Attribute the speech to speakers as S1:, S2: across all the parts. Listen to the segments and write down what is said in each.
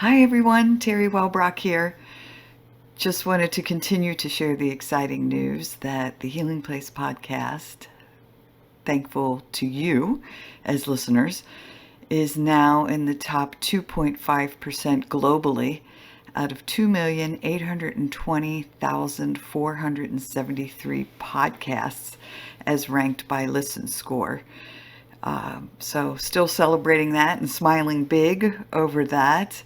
S1: Hi everyone, Teri Wellbrock here. Just wanted to continue to share the exciting news that the Healing Place podcast, thankful to you as listeners, is now in the top 2.5% globally out of 2,820,473 podcasts as ranked by Listen Score. So still celebrating that and smiling big over that.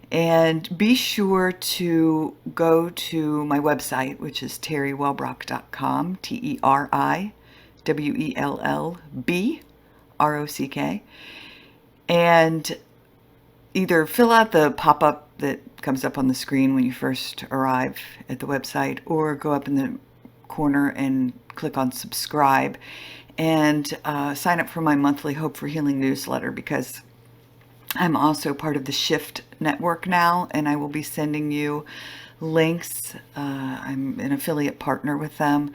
S1: And be sure to go to my website, which is teriwellbrock.com, TeriWellbrock, and either fill out the pop-up that comes up on the screen when you first arrive at the website, or go up in the corner and click on subscribe and sign up for my monthly Hope for Healing newsletter, because I'm also part of the Shift network now, and I will be sending you links. I'm an affiliate partner with them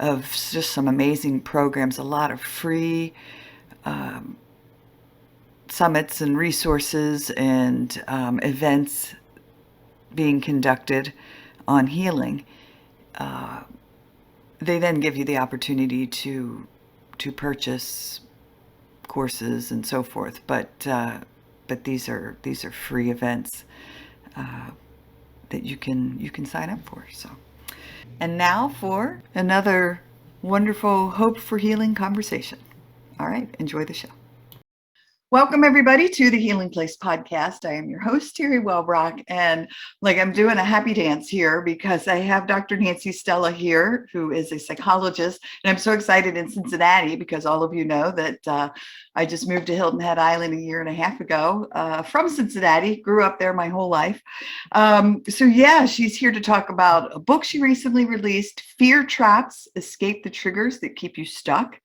S1: of just some amazing programs, a lot of free summits and resources and events being conducted on healing. They then give you the opportunity to purchase courses and so forth, but these are free events that you can sign up for. So, and now for another wonderful Hope for Healing conversation. All right, enjoy the show. Welcome everybody to the Healing Place podcast. I am your host, Teri Wellbrock, and I'm doing a happy dance here because I have Dr. Nancy Stella here, who is a psychologist, and I'm so excited in Cincinnati because all of you know that I just moved to Hilton Head Island a year and a half ago from Cincinnati, grew up there my whole life. So yeah, she's here to talk about a book she recently released, Fear Traps, Escape the Triggers That Keep You Stuck.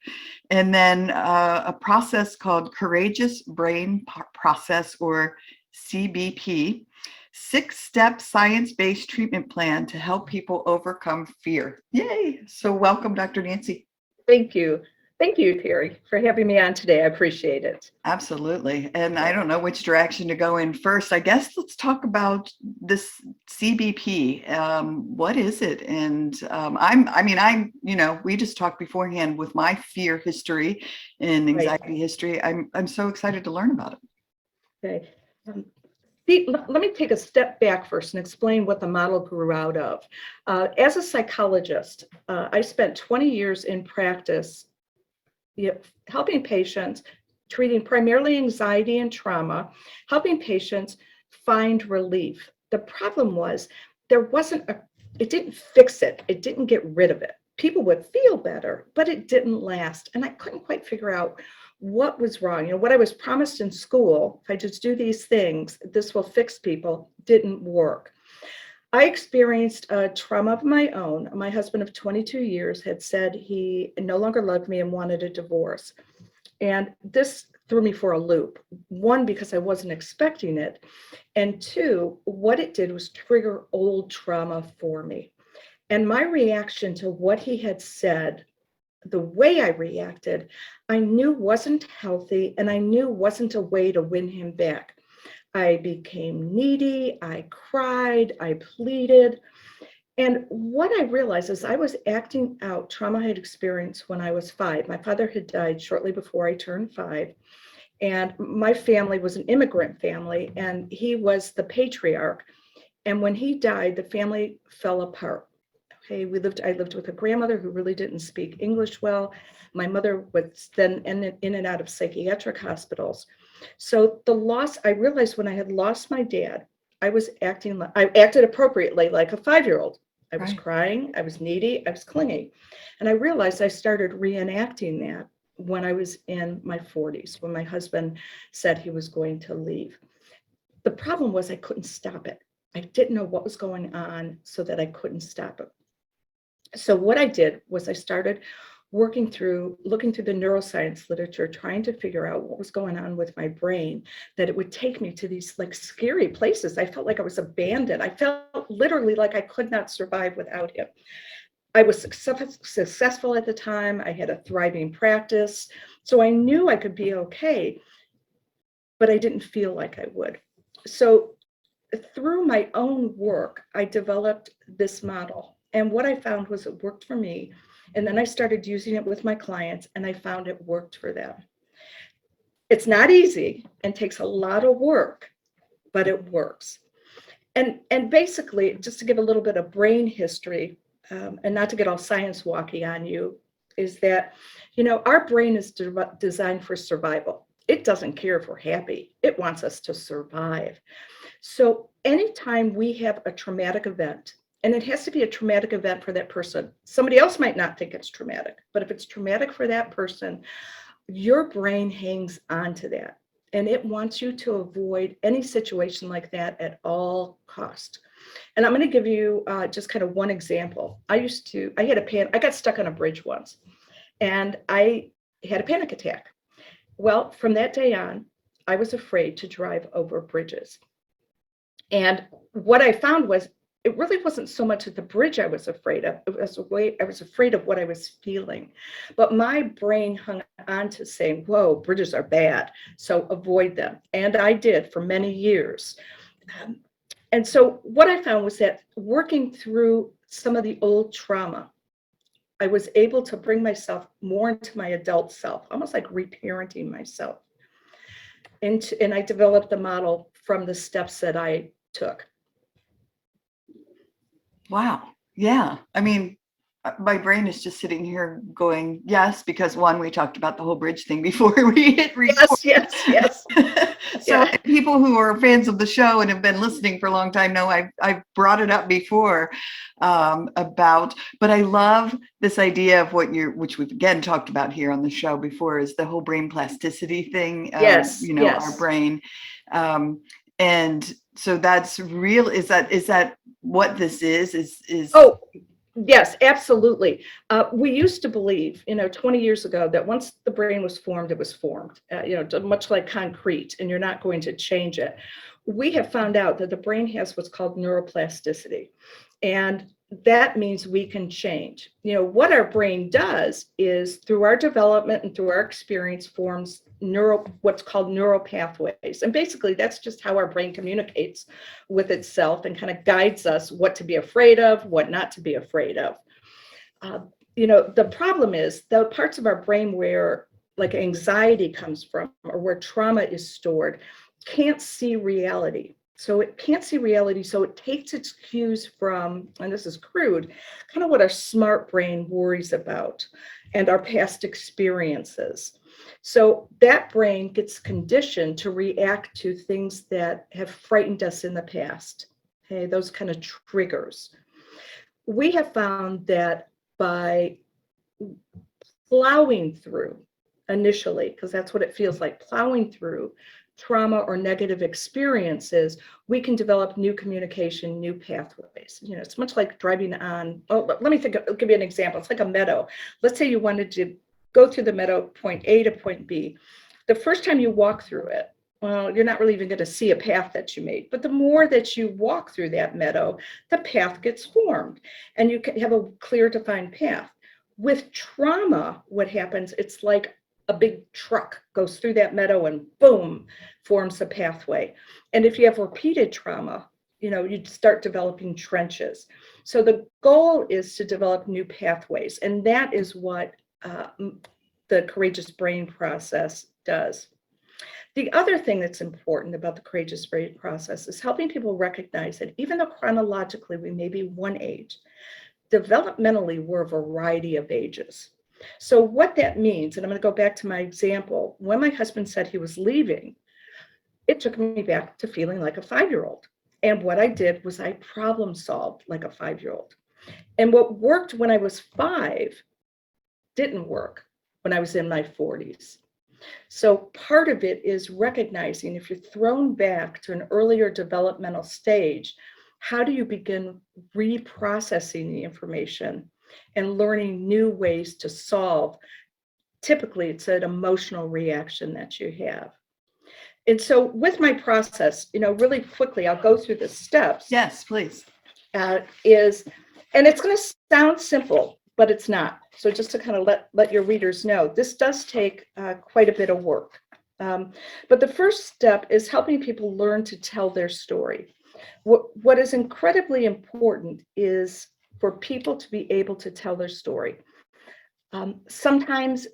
S1: And then a process called Courageous Brain Process, or CBP, 6-step science-based treatment plan to help people overcome fear. Yay! So welcome, Dr. Nancy.
S2: Thank you. Thank you, Teri, for having me on today. I appreciate it.
S1: Absolutely. And I don't know which direction to go in first. I guess let's talk about this CBP. What is it? And we just talked beforehand with my fear history and anxiety history. I'm so excited to learn about it.
S2: Okay. Let me take a step back first and explain what the model grew out of. As a psychologist, I spent 20 years in practice helping patients, treating primarily anxiety and trauma, helping patients find relief. The problem was it didn't fix it. It didn't get rid of it. People would feel better, but it didn't last. And I couldn't quite figure out what was wrong. What I was promised in school, if I just do these things, this will fix people, didn't work. I experienced a trauma of my own. My husband of 22 years had said he no longer loved me and wanted a divorce. And this threw me for a loop. One, because I wasn't expecting it. And two, what it did was trigger old trauma for me. And my reaction to what he had said, the way I reacted, I knew wasn't healthy, and I knew wasn't a way to win him back. I became needy, I cried, I pleaded. And what I realized is I was acting out trauma I had experienced when I was 5. My father had died shortly before I turned 5. And my family was an immigrant family, and he was the patriarch. And when he died, the family fell apart. Okay, I lived with a grandmother who really didn't speak English well. My mother was then in and out of psychiatric hospitals. So I realized when I had lost my dad, I acted appropriately like a 5-year-old. I was crying, I was needy, I was clingy. And I realized I started reenacting that when I was in my 40s, when my husband said he was going to leave. The problem was I couldn't stop it. I didn't know what was going on so that I couldn't stop it. So what I did was I started looking through the neuroscience literature, trying to figure out what was going on with my brain, that it would take me to these scary places. I felt like I was abandoned. I felt literally like I could not survive without him. I was successful at the time. I had a thriving practice. So I knew I could be okay, but I didn't feel like I would. So through my own work, I developed this model. And what I found was it worked for me. And then I started using it with my clients, and I found it worked for them. It's not easy and takes a lot of work, but it works. And basically, just to give a little bit of brain history, and not to get all science walky on you, is that, our brain is designed for survival. It doesn't care if we're happy. It wants us to survive. So anytime we have a traumatic event, and it has to be a traumatic event for that person, somebody else might not think it's traumatic, but if it's traumatic for that person, your brain hangs on to that. And it wants you to avoid any situation like that at all cost. And I'm going to give you just kind of one example. I got stuck on a bridge once, and I had a panic attack. Well, from that day on, I was afraid to drive over bridges. And what I found was it really wasn't so much at the bridge I was afraid of. It was I was afraid of what I was feeling. But my brain hung on to saying, whoa, bridges are bad, so avoid them. And I did for many years. And so what I found was that working through some of the old trauma, I was able to bring myself more into my adult self, almost like reparenting myself. And I developed the model from the steps that I took.
S1: Wow. Yeah. I mean, my brain is just sitting here going, yes, because one, we talked about the whole bridge thing before we hit record.
S2: Yes.
S1: So people who are fans of the show and have been listening for a long time know I've brought it up before but I love this idea of which we've again talked about here on the show before, is the whole brain plasticity thing.
S2: Yes.
S1: Our brain. And so that's real. Is that what this is?
S2: Oh, yes, absolutely. We used to believe, 20 years ago, that once the brain was formed, it was formed, much like concrete, and you're not going to change it. We have found out that the brain has what's called neuroplasticity. And that means we can change. What our brain does is, through our development and through our experience, forms what's called neural pathways. And basically, that's just how our brain communicates with itself and kind of guides us what to be afraid of, what not to be afraid of. The problem is the parts of our brain where like anxiety comes from, or where trauma is stored, can't see reality. So it can't see reality. So it takes its cues from, and this is crude, kind of what our smart brain worries about and our past experiences. So that brain gets conditioned to react to things that have frightened us in the past. Okay, those kind of triggers. We have found that by plowing through initially, because that's what it feels like, plowing through trauma or negative experiences, we can develop new communication, new pathways. It's much like driving on, let me I'll give you an example. It's like a meadow. Let's say you wanted to go through the meadow, point A to point B. The first time you walk through it, well, you're not really even going to see a path that you made. But the more that you walk through that meadow, the path gets formed and you can have a clear, defined path. With trauma, what happens, it's like a big truck goes through that meadow and boom, forms a pathway. And if you have repeated trauma, you'd start developing trenches. So the goal is to develop new pathways. And that is what the courageous brain process does. The other thing that's important about the courageous brain process is helping people recognize that even though chronologically we may be one age, developmentally we're a variety of ages. So what that means, and I'm going to go back to my example, when my husband said he was leaving, it took me back to feeling like a 5-year-old. And what I did was I problem solved like a 5-year-old. And what worked when I was 5 didn't work when I was in my 40s. So part of it is recognizing if you're thrown back to an earlier developmental stage, how do you begin reprocessing the information and learning new ways to solve? Typically, it's an emotional reaction that you have. And so with my process, really quickly, I'll go through the steps.
S1: Yes, please.
S2: And it's going to sound simple, but it's not. So just to kind of let your readers know, this does take quite a bit of work. But the first step is helping people learn to tell their story. What is incredibly important is for people to be able to tell their story. Sometimes,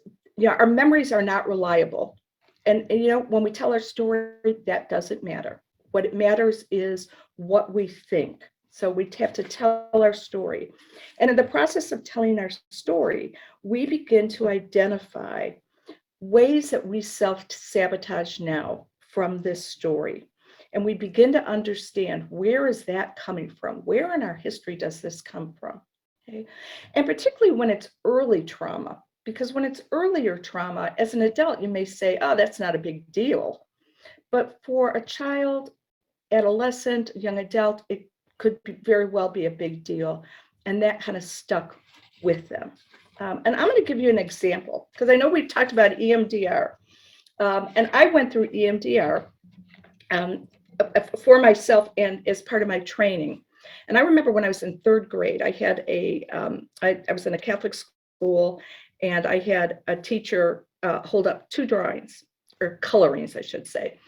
S2: our memories are not reliable. And, when we tell our story, that doesn't matter. What it matters is what we think. So we have to tell our story. And in the process of telling our story, we begin to identify ways that we self-sabotage now from this story. And we begin to understand, where is that coming from? Where in our history does this come from? Okay. And particularly when it's early trauma, because when it's earlier trauma, as an adult, you may say, oh, that's not a big deal. But for a child, adolescent, young adult, it could very well be a big deal. And that kind of stuck with them. And I'm going to give you an example, because I know we've talked about EMDR. And I went through EMDR for myself and as part of my training. And I remember when I was in third grade, I had I was in a Catholic school, and I had a teacher hold up two drawings, or colorings, I should say.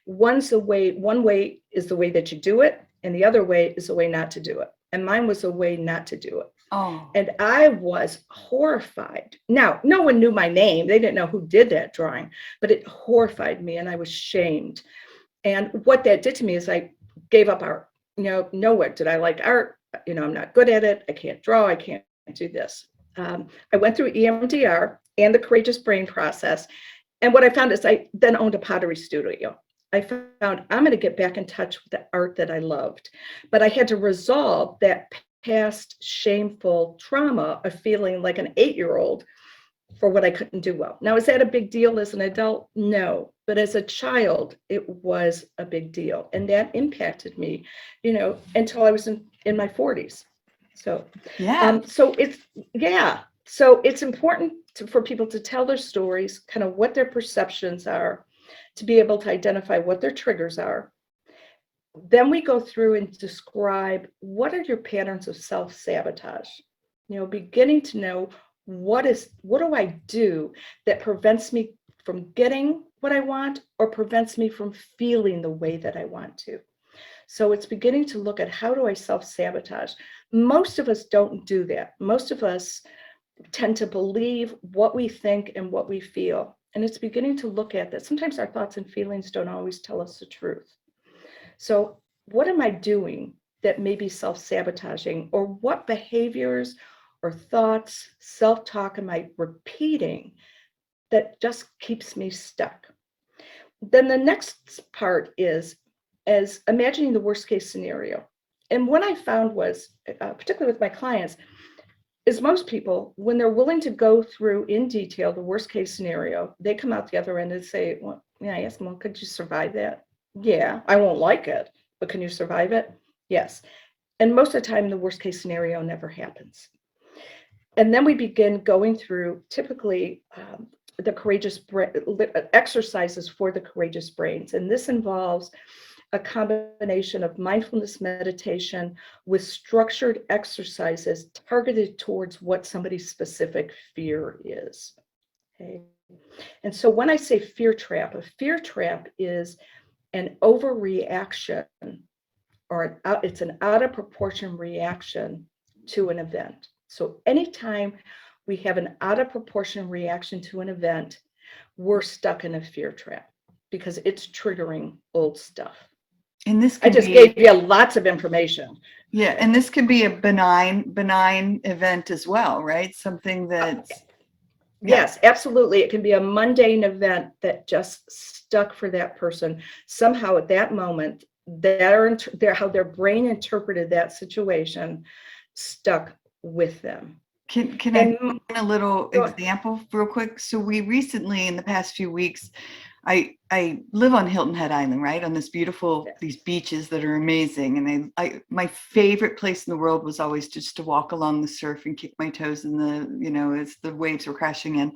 S2: One way is the way that you do it, and the other way is the way not to do it. And mine was a way not to do it.
S1: Oh.
S2: And I was horrified. Now, no one knew my name. They didn't know who did that drawing, but it horrified me, and I was shamed. And what that did to me is I gave up art. Nowhere did I like art. I'm not good at it. I can't draw. I can't do this. I went through EMDR and the courageous brain process. And what I found is I then owned a pottery studio. I found I'm going to get back in touch with the art that I loved. But I had to resolve that past shameful trauma of feeling like an 8-year-old for what I couldn't do well. Now, is that a big deal as an adult? No. But as a child, it was a big deal. And that impacted me, until I was in my 40s. So,
S1: Yeah.
S2: So it's important for people to tell their stories, kind of what their perceptions are, to be able to identify what their triggers are. Then we go through and describe, what are your patterns of self-sabotage? Beginning to know, what do I do that prevents me from getting what I want, or prevents me from feeling the way that I want to. So it's beginning to look at, how do I self-sabotage? Most of us don't do that. Most of us tend to believe what we think and what we feel. And it's beginning to look at that. Sometimes our thoughts and feelings don't always tell us the truth. So what am I doing that may be self-sabotaging, or what behaviors or thoughts, self-talk am I repeating that just keeps me stuck? Then the next part is as imagining the worst case scenario. And what I found was, particularly with my clients, is most people, when they're willing to go through in detail the worst case scenario, they come out the other end and say, well, I ask them, well, could you survive that? Yeah, I won't like it, but can you survive it? Yes. And most of the time, the worst case scenario never happens. And then we begin going through typically the courageous exercises for the courageous brains. And this involves a combination of mindfulness meditation with structured exercises targeted towards what somebody's specific fear is. Okay. And so when I say fear trap, a fear trap is an overreaction, or it's an out of proportion reaction to an event. So anytime we have an out of proportion reaction to an event, we're stuck in a fear trap, because it's triggering old stuff.
S1: And this
S2: I just gave you lots of information.
S1: Yeah, and this could be a benign event as well, right? Something that
S2: Yes, absolutely. It can be a mundane event that just stuck for that person. Somehow at that moment, how their brain interpreted that situation stuck with them.
S1: Can I put in a little example real quick? So we recently, in the past few weeks, I live on Hilton Head Island, right? On these beaches that are amazing. And my favorite place in the world was always just to walk along the surf and kick my toes in as the waves were crashing in.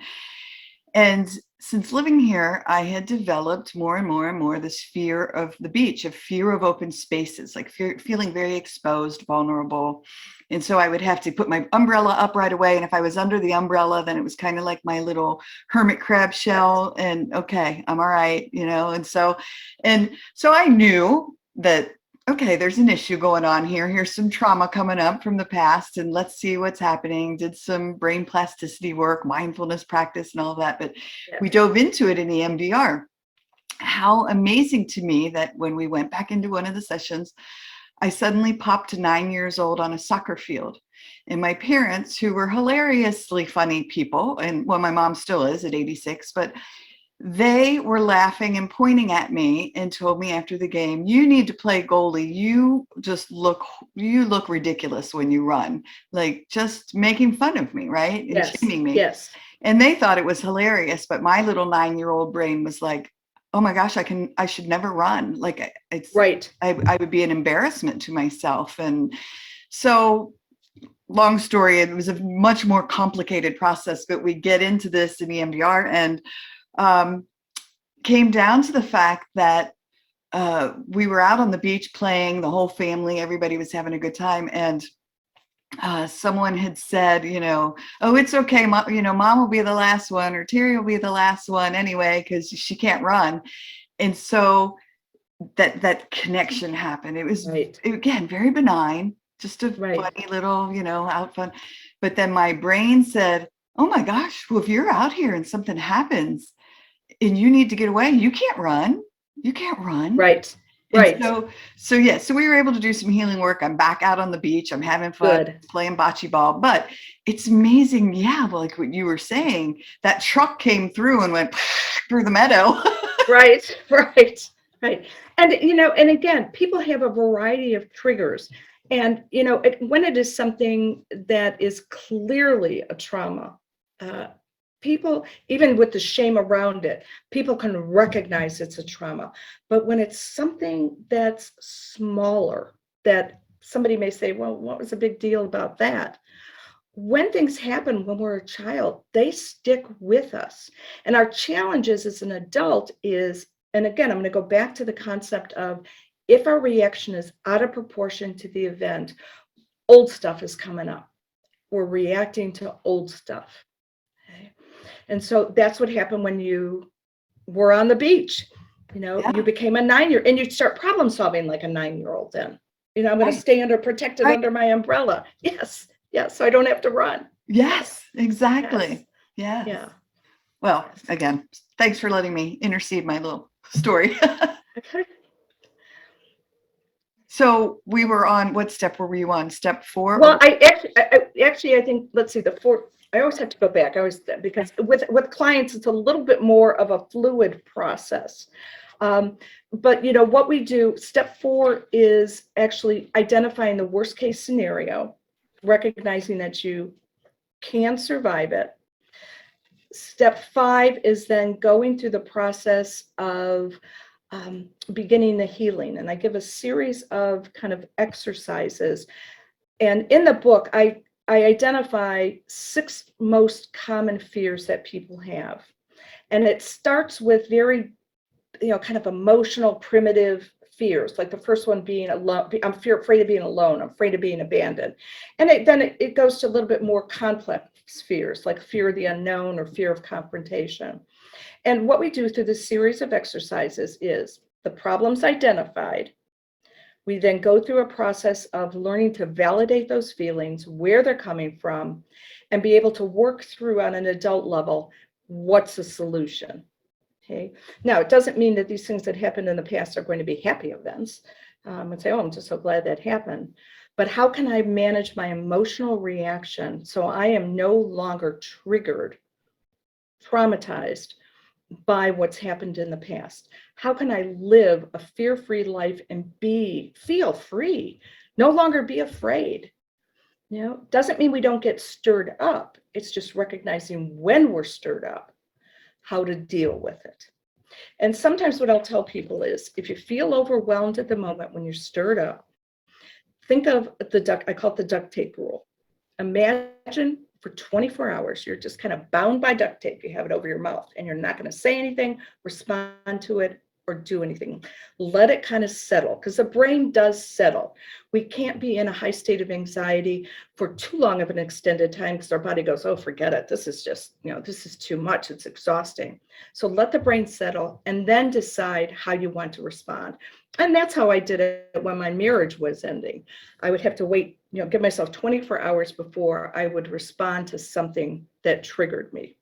S1: And since living here, I had developed more and more and more this fear of the beach, of fear of open spaces, like feeling very exposed, vulnerable. And so I would have to put my umbrella up right away. And if I was under the umbrella, then it was kind of like my little hermit crab shell. And okay, I'm all right, And so I knew that okay, there's an issue going on here. Here's some trauma coming up from the past, and let's see what's happening. Did some brain plasticity work, mindfulness practice, and all that. But we
S2: Yes.
S1: dove into it in the MDR. How amazing to me that when we went back into one of the sessions, I suddenly popped to 9 years old on a soccer field. And my parents, who were hilariously funny people, and well, my mom still is at 86, but they were laughing and pointing at me and told me after the game, you need to play goalie. You look ridiculous when you run, like just making fun of me, right? And
S2: Yes.
S1: shaming me.
S2: Yes.
S1: And they thought it was hilarious, but my little 9-year-old brain was like, oh my gosh, I should never run. Like
S2: Right.
S1: I would be an embarrassment to myself. And so long story, it was a much more complicated process, but we get into this in EMDR and came down to the fact that we were out on the beach playing, the whole family, everybody was having a good time. And someone had said, oh, it's okay. Mom will be the last one, or Teri will be the last one anyway, because she can't run. And so that connection happened. It was,
S2: Right.
S1: again, very benign, just a
S2: Right.
S1: funny little, out fun. But then my brain said, oh my gosh, well, if you're out here and something happens and you need to get away, you can't run. You can't run.
S2: Right.
S1: And
S2: Right.
S1: so we were able to do some healing work. I'm back out on the beach. I'm having fun
S2: Good.
S1: playing bocce ball. But it's amazing. Yeah, like what you were saying, that truck came through and went through the meadow.
S2: Right. Right. Right. And, and again, people have a variety of triggers. And, when it is something that is clearly a trauma, people, even with the shame around it, people can recognize it's a trauma. But when it's something that's smaller, that somebody may say, well, what was the big deal about that? When things happen when we're a child, they stick with us. And our challenges as an adult is, and again, I'm going to go back to the concept of if our reaction is out of proportion to the event, old stuff is coming up. We're reacting to old stuff. Okay? And so that's what happened when you were on the beach.
S1: Yeah,
S2: You became a 9-year and you start problem solving like a 9-year-old then. I'm going to stay protected
S1: right.
S2: under my umbrella. Yes. Yes. So I don't have to run.
S1: Yes, exactly.
S2: Yes.
S1: Yes.
S2: Yeah.
S1: Well,
S2: Yes.
S1: again, thanks for letting me intercede my little story.
S2: Okay.
S1: So we were on, what step were you on? Step 4?
S2: Well, I actually, I think, let's see, the 4, I always have to go back. Because with clients, it's a little bit more of a fluid process. But what we do, step 4 is actually identifying the worst case scenario, recognizing that you can survive it. Step 5 is then going through the process of beginning the healing. And I give a series of kind of exercises. And in the book, I identify 6 most common fears that people have. And it starts with very, kind of emotional, primitive fears. Like the first one being alone. I'm afraid of being alone. I'm afraid of being abandoned. And then it goes to a little bit more complex fears, like fear of the unknown or fear of confrontation. And what we do through this series of exercises is the problems identified. We then go through a process of learning to validate those feelings, where they're coming from, and be able to work through on an adult level, what's the solution? Okay. Now, it doesn't mean that these things that happened in the past are going to be happy events. And say, oh, I'm just so glad that happened. But how can I manage my emotional reaction so I am no longer triggered, traumatized by what's happened in the past? How can I live a fear-free life and feel free, no longer be afraid? Doesn't mean we don't get stirred up. It's just recognizing when we're stirred up, how to deal with it. And sometimes what I'll tell people is, if you feel overwhelmed at the moment when you're stirred up, think of I call it the duct tape rule. Imagine for 24 hours, you're just kind of bound by duct tape. You have it over your mouth and you're not going to say anything, respond to it, or do anything. Let it kind of settle, because the brain does settle. We can't be in a high state of anxiety for too long of an extended time, because our body goes, oh, forget it. This is just, this is too much. It's exhausting. So let the brain settle and then decide how you want to respond. And that's how I did it when my marriage was ending. I would have to wait, give myself 24 hours before I would respond to something that triggered me.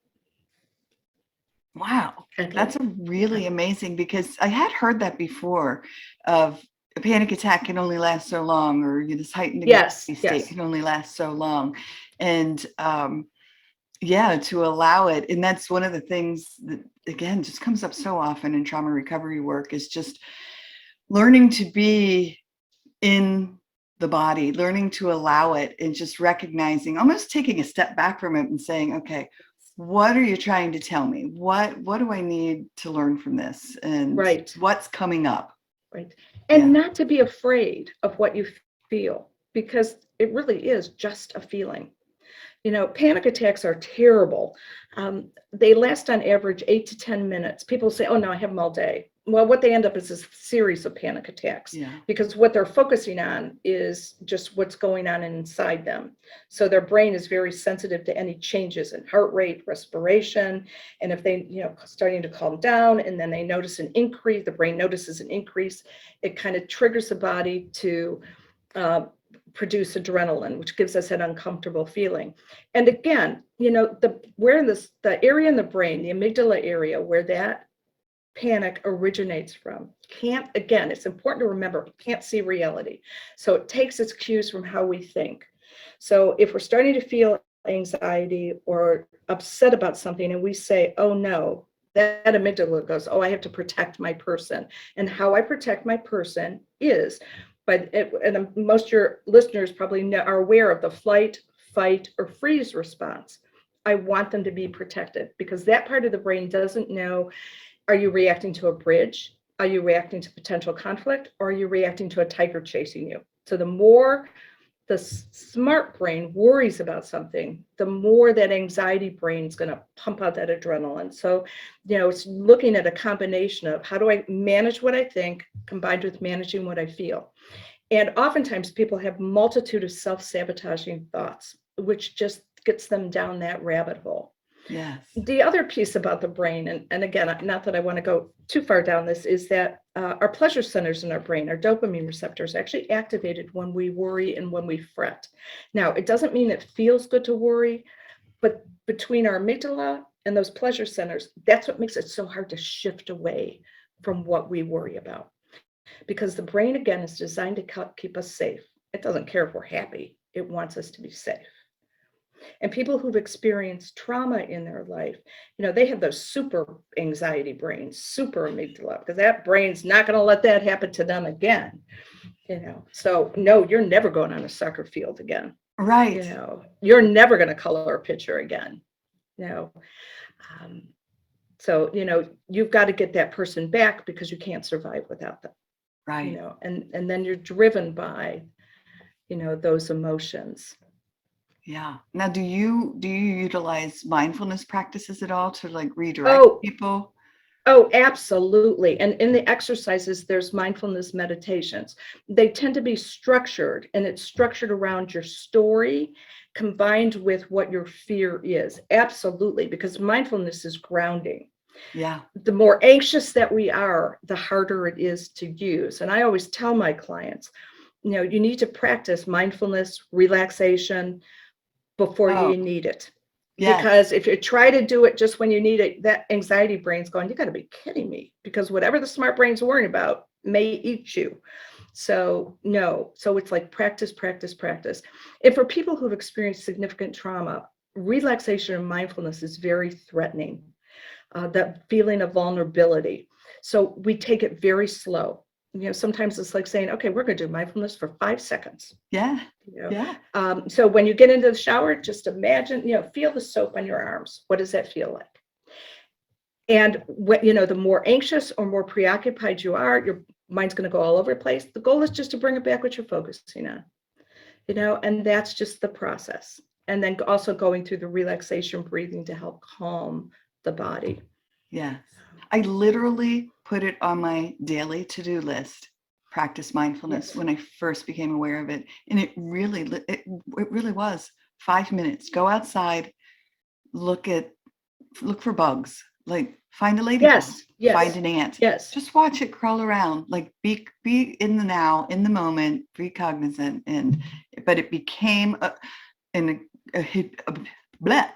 S1: Wow, that's a really amazing, because I had heard that before, of a panic attack can only last so long, or this heightened anxiety state can only last so long. And yeah, to allow it. And that's one of the things that, again, just comes up so often in trauma recovery work, is just learning to be in the body, learning to allow it, and just recognizing, almost taking a step back from it and saying, okay, what are you trying to tell me? What do I need to learn from this? And what's coming up?
S2: Right. And not to be afraid of what you feel, because it really is just a feeling. Panic attacks are terrible. They last on average 8 to 10 minutes. People say, oh, no, I have them all day. Well, what they end up is a series of panic attacks, because what they're focusing on is just what's going on inside them. So their brain is very sensitive to any changes in heart rate, respiration. And if they, starting to calm down, and then they notice an increase, the brain notices an increase, it kind of triggers the body to produce adrenaline, which gives us an uncomfortable feeling. And again, the area in the brain, the amygdala area, where that panic originates from, it's important to remember, we can't see reality. So it takes its cues from how we think. So if we're starting to feel anxiety or upset about something, and we say, oh no, that amygdala goes, oh, I have to protect my person. And how I protect my person is, and most of your listeners probably are aware of the flight, fight, or freeze response. I want them to be protected, because that part of the brain doesn't know, are you reacting to a bridge? Are you reacting to potential conflict? Or are you reacting to a tiger chasing you? So the more the smart brain worries about something, the more that anxiety brain is going to pump out that adrenaline. So, it's looking at a combination of, how do I manage what I think combined with managing what I feel? And oftentimes people have a multitude of self-sabotaging thoughts, which just gets them down that rabbit hole.
S1: Yes.
S2: The other piece about the brain, and again, not that I want to go too far down this, is that our pleasure centers in our brain, our dopamine receptors, are actually activated when we worry and when we fret. Now, it doesn't mean it feels good to worry, but between our amygdala and those pleasure centers, that's what makes it so hard to shift away from what we worry about. Because the brain, again, is designed to keep us safe. It doesn't care if we're happy. It wants us to be safe. And people who've experienced trauma in their life, they have those super anxiety brains, super amygdala, because that brain's not going to let that happen to them again. So no, you're never going on a soccer field again.
S1: Right.
S2: You're never going to color a picture again. So, you've got to get that person back, because you can't survive without them.
S1: Right.
S2: And then you're driven by, those emotions.
S1: Yeah. Now, do you utilize mindfulness practices at all to redirect people?
S2: Oh, absolutely. And in the exercises, there's mindfulness meditations. They tend to be structured, and it's structured around your story combined with what your fear is. Absolutely, because mindfulness is grounding.
S1: Yeah.
S2: The more anxious that we are, the harder it is to use. And I always tell my clients, you need to practice mindfulness, relaxation before you need it. Yes. Because if you try to do it just when you need it, that anxiety brain's going, you got to be kidding me, because whatever the smart brain's worrying about may eat you. So no, so it's like practice, practice, practice. And for people who've experienced significant trauma, relaxation and mindfulness is very threatening, that feeling of vulnerability. So we take it very slow. Sometimes it's like saying, okay, we're going to do mindfulness for 5 seconds.
S1: Yeah. Yeah.
S2: So when you get into the shower, just imagine, feel the soap on your arms. What does that feel like? And when, the more anxious or more preoccupied you are, your mind's going to go all over the place. The goal is just to bring it back what you're focusing on, and that's just the process. And then also going through the relaxation breathing to help calm the body.
S1: Yes. I literally put it on my daily to-do list, practice mindfulness,
S2: Yes.
S1: when I first became aware of it. And it really was 5 minutes. Go outside, look for bugs, like find a ladybug,
S2: Yes.
S1: find
S2: Yes.
S1: an ant.
S2: Yes.
S1: Just watch it crawl around. Like be in the now, in the moment, be cognizant. But it became an, a, a, bleh,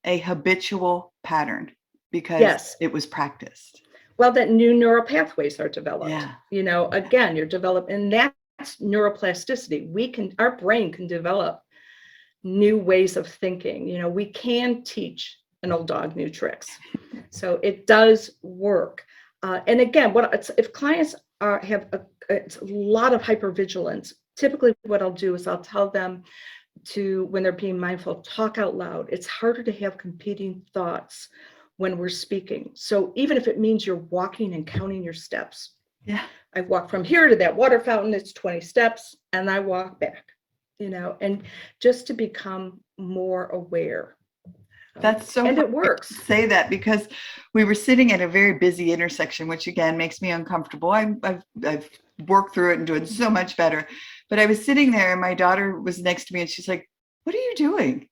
S1: a habitual pattern because
S2: Yes.
S1: it was practiced.
S2: Well, that new neural pathways are developed.
S1: Yeah.
S2: Again, you're developing, and that's neuroplasticity. Our brain can develop new ways of thinking. We can teach an old dog new tricks. So it does work. And again, if clients have it's a lot of hypervigilance, typically what I'll do is I'll tell them to, when they're being mindful, talk out loud. It's harder to have competing thoughts when we're speaking. So even if it means you're walking and counting your steps,
S1: Yeah.
S2: I walk from here to that water fountain, it's 20 steps, and I walk back, and just to become more aware.
S1: That's so
S2: And
S1: funny
S2: it
S1: to
S2: works.
S1: say that because we were sitting at a very busy intersection, which again makes me uncomfortable. I've worked through it and doing so much better. But I was sitting there and my daughter was next to me and she's like, "What are you doing?"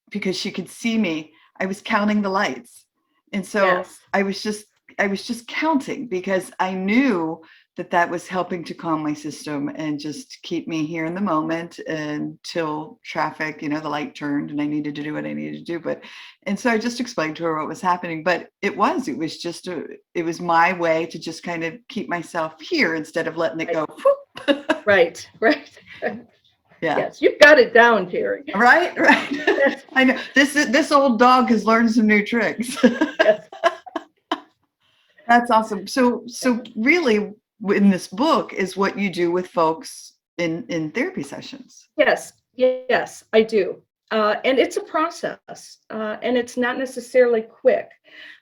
S1: Because she could see me. I was counting the lights. And so
S2: Yes.
S1: I was just counting because I knew that was helping to calm my system and just keep me here in the moment until traffic, the light turned and I needed to do what I needed to do. And so I just explained to her what was happening, but it was my way to just kind of keep myself here instead of letting it go.
S2: Right.
S1: Yeah.
S2: Yes, you've got it down, Teri.
S1: Right. I know this old dog has learned some new tricks.
S2: Yes.
S1: That's awesome. So really in this book is what you do with folks in therapy sessions.
S2: Yes, I do. And it's a process, and it's not necessarily quick.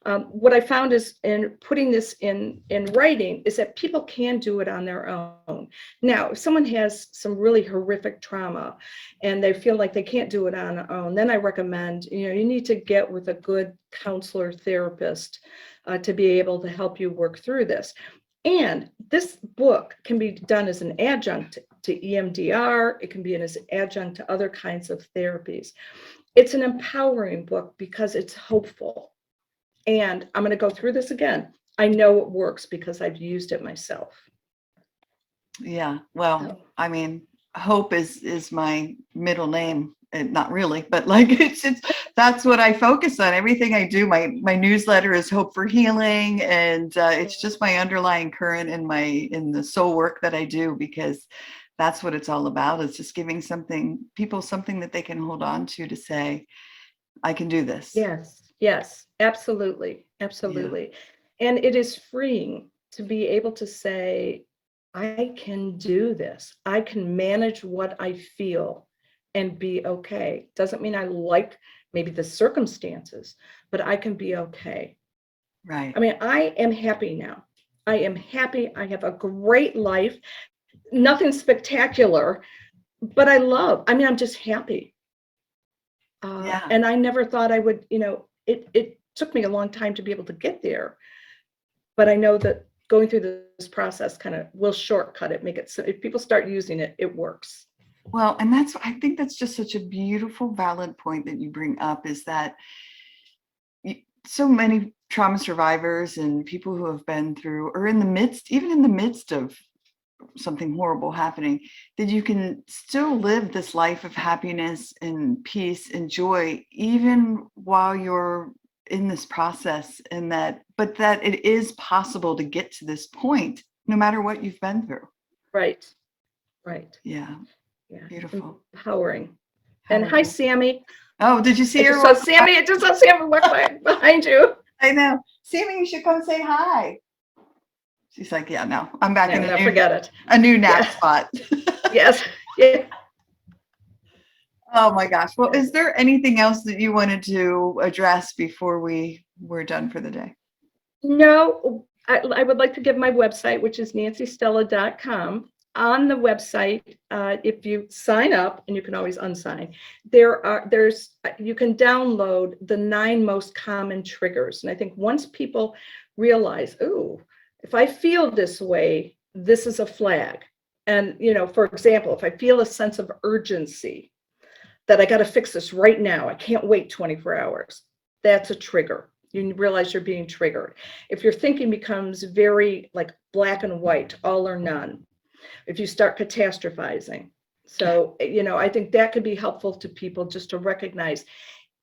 S2: What I found is in putting this in writing is that people can do it on their own. Now, if someone has some really horrific trauma and they feel like they can't do it on their own, then I recommend, you need to get with a good counselor, therapist, to be able to help you work through this. And this book can be done as an adjunct to EMDR. It can be as an adjunct to other kinds of therapies. It's an empowering book because it's hopeful. And I'm going to go through this again. I know it works because I've used it myself.
S1: Yeah. Well, I mean, hope is my middle name. And not really, but like it's that's what I focus on. Everything I do, my newsletter is Hope for Healing, and it's just my underlying current in the soul work that I do, because that's what it's all about. It's just giving people something that they can hold on to say, I can do this.
S2: Yes, absolutely. Yeah. And it is freeing to be able to say, I can do this. I can manage what I feel and be okay. Doesn't mean I like maybe the circumstances, but I can be okay.
S1: Right.
S2: I mean, I am happy now. I am happy. I have a great life. Nothing spectacular, but I'm just happy.
S1: Yeah.
S2: And I never thought I would, it took me a long time to be able to get there. But I know that going through this process kind of will shortcut it, make it so if people start using it, it works.
S1: Well, and I think that's just such a beautiful, valid point that you bring up, is that so many trauma survivors and people who have been through or even in the midst of something horrible happening, that you can still live this life of happiness and peace and joy, even while you're in this process, but that it is possible to get to this point, no matter what you've been through.
S2: Right.
S1: Yeah.
S2: Yeah.
S1: Beautiful.
S2: Empowering. And hi, Sammy.
S1: Oh, did you see her?
S2: I just saw Sammy walk behind you.
S1: I know. Sammy, you should come say hi. She's like, yeah, no, I'm back in a new nap spot.
S2: Yes. Yeah.
S1: Oh my gosh. Well, is there anything else that you wanted to address before we're done for the day?
S2: No, I would like to give my website, which is nancystella.com. on the website, if you sign up, and you can always unsign, you can download the 9 most common triggers. And I think once people realize, oh, if I feel this way, this is a flag. And, for example, if I feel a sense of urgency that I got to fix this right now, I can't wait 24 hours, that's a trigger. You realize you're being triggered. If your thinking becomes very like black and white, all or none, if you start catastrophizing. So, I think that could be helpful to people just to recognize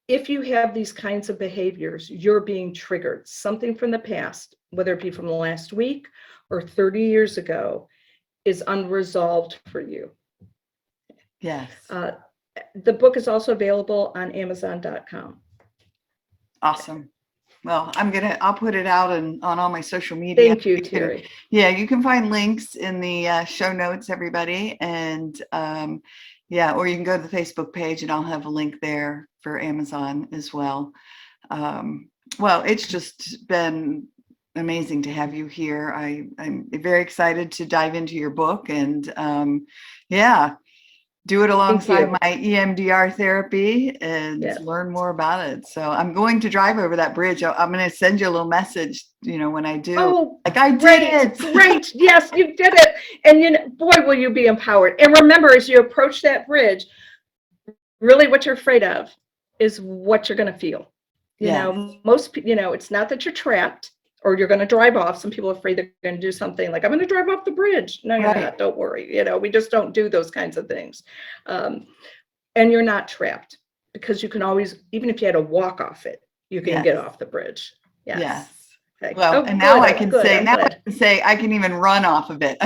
S2: if you have these kinds of behaviors, you're being triggered. Something from the past, whether it be from the last week or 30 years ago, is unresolved for you.
S1: Yes.
S2: The book is also available on Amazon.com.
S1: Awesome. Well, I'll put it out on all my social media.
S2: Thank you, Teri.
S1: You can find links in the show notes, everybody. And or you can go to the Facebook page and I'll have a link there for Amazon as well. Well, it's just been amazing to have you here. I'm very excited to dive into your book and do it alongside my EMDR therapy and learn more about it. So I'm going to drive over that bridge. I'm going to send you a little message, when I do.
S2: Oh,
S1: I did it.
S2: Great. Yes, you did it. And boy, will you be empowered. And remember, as you approach that bridge, really what you're afraid of is what you're going to feel. Most people, it's not that you're trapped or you're going to drive off. Some people are afraid they're going to do something like, I'm going to drive off the bridge. No, you're not. Don't worry. We just don't do those kinds of things. And you're not trapped because you can always, even if you had to walk off it, you can get off the bridge. Yes. Okay.
S1: Well, and now I can say, I can even run off of it.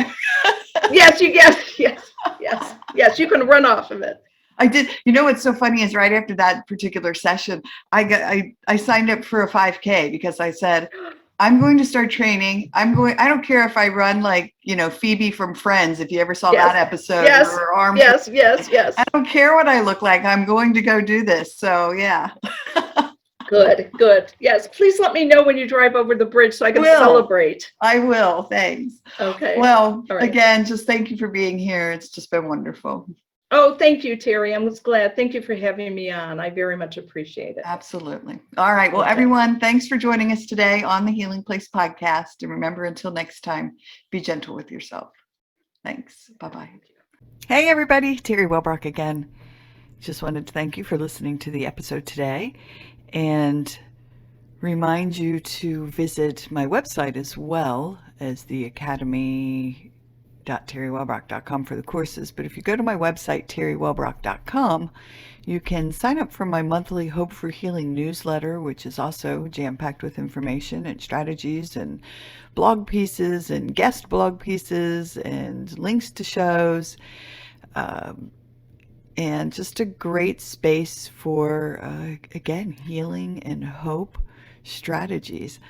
S2: Yes, you can run off of it.
S1: I did. What's so funny is right after that particular session, I signed up for a 5K because I said, I'm going to start training. I don't care if I run like, Phoebe from Friends, if you ever saw that episode. Or arms.
S2: Yes.
S1: I don't care what I look like. I'm going to go do this. So, yeah.
S2: Good. Yes. Please let me know when you drive over the bridge so I can celebrate.
S1: I will. Thanks.
S2: Okay.
S1: Well, again, just thank you for being here. It's just been wonderful.
S2: Oh, thank you, Teri. I'm glad. Thank you for having me on. I very much appreciate it.
S1: Absolutely. All right. Well, everyone, thanks for joining us today on the Healing Place podcast. And remember, until next time, be gentle with yourself. Thanks. Bye-bye. Hey, everybody. Teri Wellbrock again. Just wanted to thank you for listening to the episode today and remind you to visit my website as well as the academy.teriwellbrock.com for the courses. But if you go to my website, teriwellbrock.com, you can sign up for my monthly Hope for Healing newsletter, which is also jam-packed with information and strategies and blog pieces and guest blog pieces and links to shows, and just a great space for, again, healing and hope strategies.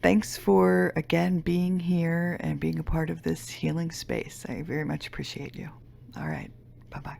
S1: Thanks for, again, being here and being a part of this healing space. I very much appreciate you. All right. Bye-bye.